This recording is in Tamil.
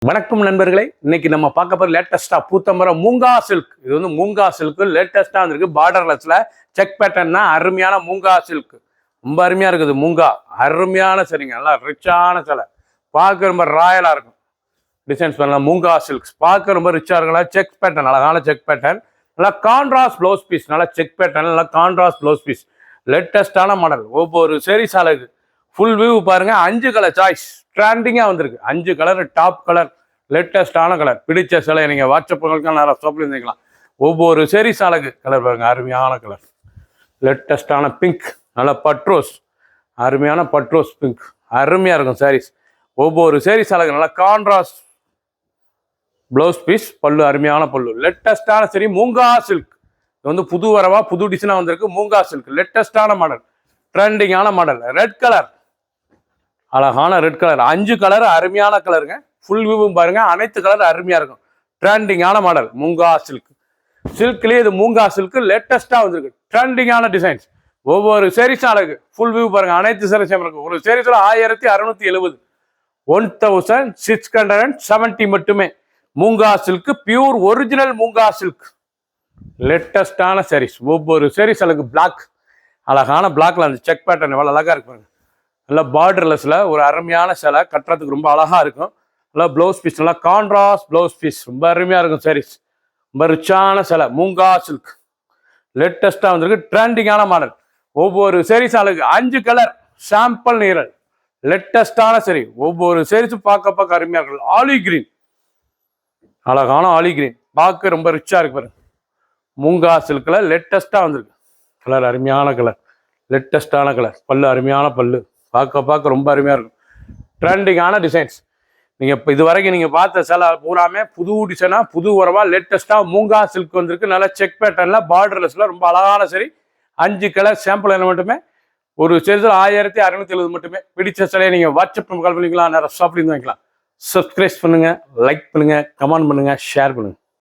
வணக்கம் நண்பர்களே, இன்னைக்கு நம்ம பார்க்க போகிற லேட்டஸ்டா பூத்தம்பரம் மூங்கா சில்க். இது வந்து மூங்கா சில்க் லேட்டஸ்டா வந்திருக்கு. பார்டர்லெஸ்ல செக் பேட்டர்னா அருமையான மூங்கா சில்க், ரொம்ப அருமையா இருக்குது. மூங்கா அருமையான சரிங்க, நல்லா ரிச்சான சிலை, பார்க்க ரொம்ப ராயலா இருக்கும். டிசைன்ஸ் பண்ணலாம். மூங்கா சில்க்ஸ் பார்க்க ரொம்ப ரிச்சா இருக்கலாம். செக் பேட்டர்ன், அழகான செக் பேட்டர்ன், நல்லா கான்ட்ராஸ்ட் ப்ளவுஸ் பீஸ், நல்லா செக் பேட்டர்ன், நல்லா கான்ட்ராஸ்ட் ப்ளவுஸ் பீஸ், லேட்டஸ்டான மாடல். ஒவ்வொரு சரி சாலைக்கு ஃபுல் வியூ பாருங்க. 5 கலர் சாய்ஸ் ட்ரெண்டிங்கா வந்திருக்கு. 5 கலர், டாப் கலர், லேட்டஸ்டான கலர். பிடிச்ச சிலை நீங்க வாட்ஸ்அப்புகளுக்கு நேரம் ஸ்டாப்ல இருந்துக்கலாம். ஒவ்வொரு சரி சாலைக்கு கலர் பாருங்க, அருமையான கலர், லேட்டஸ்டான பிங்க், நல்ல பட்ரோஸ், அருமையான பட்ரோஸ் பிங்க், அருமையா இருக்கும் சாரீஸ். ஒவ்வொரு சரி சாலைக்கு நல்லா கான்ட்ராஸ்ட் பிளவுஸ் பீஸ், பல்லு அருமையான பல்லு, லேட்டஸ்டான சரி மூங்கா சில்க். இது வந்து புது வரவா, புது டிசைனா வந்திருக்கு. மூங்கா சில்க் லேட்டஸ்டான மாடல், ட்ரெண்டிங்கான மாடல். ரெட் கலர், அழகான ரெட் கலர். 5 கலர், அருமையான கலருங்க. ஃபுல் வியூவும் பாருங்க, அனைத்து கலர் அருமையா இருக்கும். ட்ரெண்டிங்கான மாடல் மூங்கா சில்க். சில்க்லேயே இது மூங்கா சில்க் லேட்டஸ்டா வந்திருக்கு. ட்ரெண்டிங்கான டிசைன்ஸ். ஒவ்வொரு சேரீஸ் அழகு. ஃபுல் வியூ பாருங்க, அனைத்து சேரீஸும் இருக்கு. ஒரு சேரீஸ்ல 1670, 1670 மட்டுமே. Moonga silk, pure original moonga silk, லேட்டஸ்டான சாரீஸ். ஒவ்வொரு சாரீஸ் அழகு. பிளாக், அழகான பிளாக்ல அந்த செக் பேட்டர்ன் எவ்வளவு அழகா இருக்கு. நல்லா பார்டர்லெஸ்ல ஒரு அருமையான சிலை, கட்டுறதுக்கு ரொம்ப அழகா இருக்கும். நல்லா பிளவுஸ் பீஸ், நல்லா கான்ட்ராஸ்ட் பிளவுஸ் பீஸ், ரொம்ப அருமையா இருக்கும் சாரீஸ். ரொம்ப ரிச்சான சிலை, மூங்கா சில்க் லேட்டஸ்டா வந்திருக்கு. ட்ரெண்டிங்கான மாடல். ஒவ்வொரு சாரீஸ் அழகு. 5 கலர், சாம்பிள் நீரல், லேட்டஸ்டான சரி. ஒவ்வொரு சாரீஸும் பார்க்க அருமையா இருக்கு. ஆலி கிரீன், அழகான ஆலி கிரீன், பார்க்க ரொம்ப ரிச்சா இருக்கு பாருங்க. மூங்கா சில்க்ல லேட்டஸ்டா வந்திருக்கு. கலர் அருமையான கலர், லேட்டஸ்டான கலர், பல்லு அருமையான பல்லு, பார்க்க ரொம்ப அருமையா இருக்கும். ட்ரெண்டிங்கான டிசைன்ஸ். நீங்க இப்போ இது வரைக்கும் நீங்க பார்த்த சில பூராமே புது டிசைனா, புது உறவா, லேட்டஸ்டா மூங்கா சில்க் வந்திருக்கு. நல்லா செக் பேட்டர்ன்ல, பார்டர்லெஸ்ல ரொம்ப அழகான சரி. 5 கலர் சாம்பிள் என்ன மட்டுமே. ஒரு சேரில் 1670 மட்டுமே. பிடிச்ச சிலையை நீங்க வாட்ஸ்அப் கால் பண்ணிக்கலாம், நேரம் ஷாப்ல இருந்து வாங்கிக்கலாம். சப்ஸ்கிரைப் பண்ணுங்க, லைக் பண்ணுங்க, கமெண்ட் பண்ணுங்க, ஷேர் பண்ணுங்க.